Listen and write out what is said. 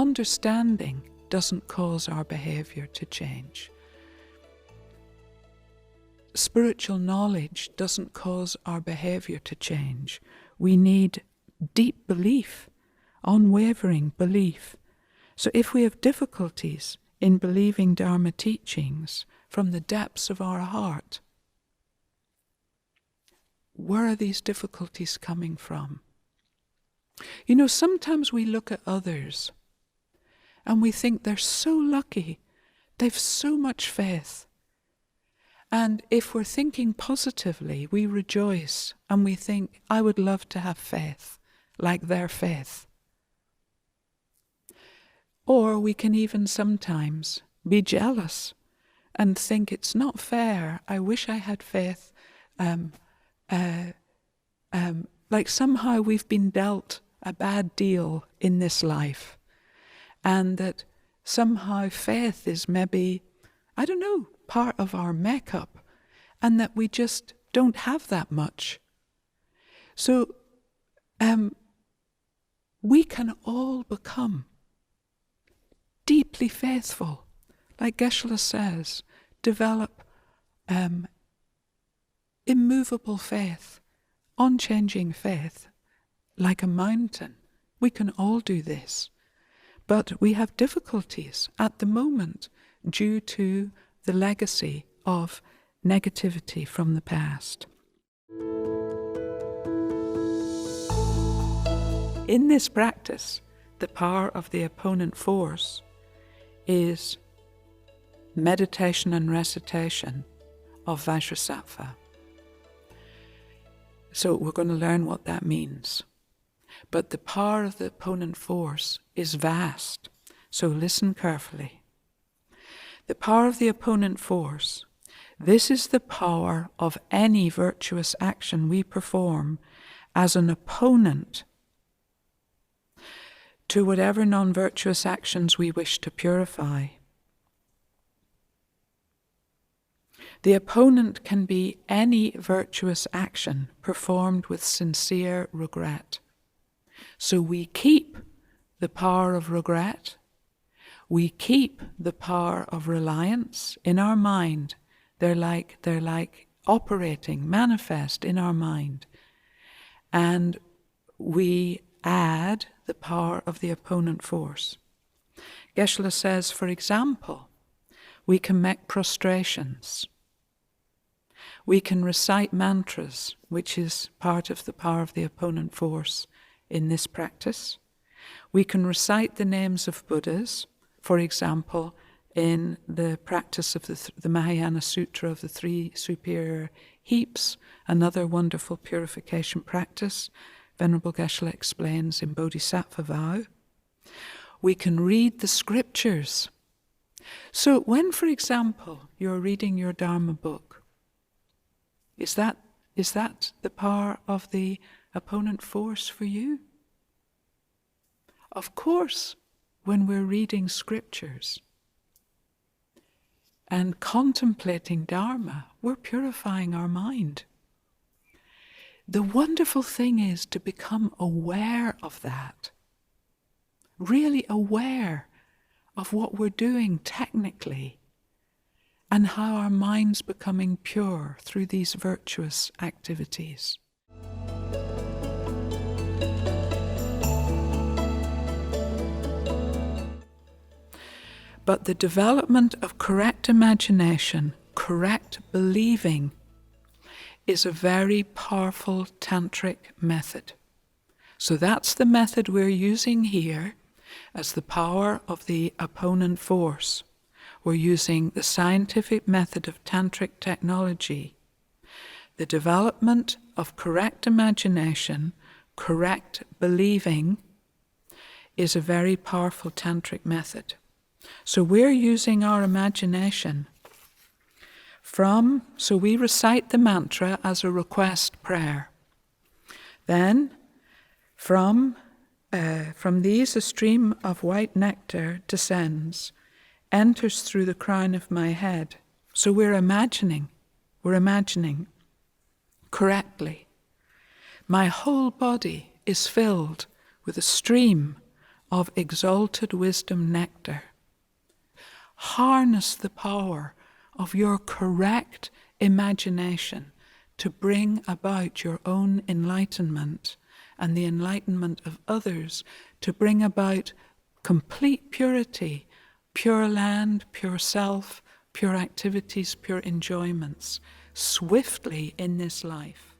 understanding doesn't cause our behavior to change. Spiritual knowledge doesn't cause our behavior to change. We need deep belief, unwavering belief. So if we have difficulties in believing Dharma teachings from the depths of our heart, where are these difficulties coming from? You know, sometimes we look at others and we think they're so lucky, they've so much faith. And if we're thinking positively, we rejoice and we think, I would love to have faith like their faith. Or we can even sometimes be jealous and think it's not fair. I wish I had faith. Like somehow we've been dealt a bad deal in this life. And that somehow faith is maybe, I don't know, part of our makeup, and that we just don't have that much. So we can all become deeply faithful. Like Geshe says, develop immovable faith, unchanging faith, like a mountain. We can all do this. But we have difficulties at the moment due to the legacy of negativity from the past. In this practice, the power of the opponent force is meditation and recitation of Vajrasattva. So we're going to learn what that means. But the power of the opponent force is vast, so listen carefully. The power of the opponent force, this is the power of any virtuous action we perform as an opponent to whatever non-virtuous actions we wish to purify. The opponent can be any virtuous action performed with sincere regret. So we keep the power of regret, we keep the power of reliance in our mind. They're like operating, manifest in our mind. And we add the power of the opponent force. Geshe says, for example, we can make prostrations. We can recite mantras, which is part of the power of the opponent force in this practice. We can recite the names of Buddhas, for example, in the practice of the Mahayana Sutra of the Three Superior Heaps, another wonderful purification practice, Venerable Geshe explains in Bodhisattva Vow. We can read the scriptures. So when, for example, you're reading your Dharma book, is that the power of the opponent force for you? Of course, when we're reading scriptures and contemplating Dharma, we're purifying our mind. The wonderful thing is to become aware of that, really aware of what we're doing technically and how our mind's becoming pure through these virtuous activities. But the development of correct imagination, correct believing, is a very powerful tantric method. So that's the method we're using here as the power of the opponent force. We're using the scientific method of tantric technology. The development of correct imagination, correct believing, is a very powerful tantric method. So we're using our imagination so we recite the mantra as a request prayer. Then, from these a stream of white nectar descends, enters through the crown of my head. So we're imagining correctly. My whole body is filled with a stream of exalted wisdom nectar. Harness the power of your correct imagination to bring about your own enlightenment and the enlightenment of others, to bring about complete purity, pure land, pure self, pure activities, pure enjoyments, swiftly in this life.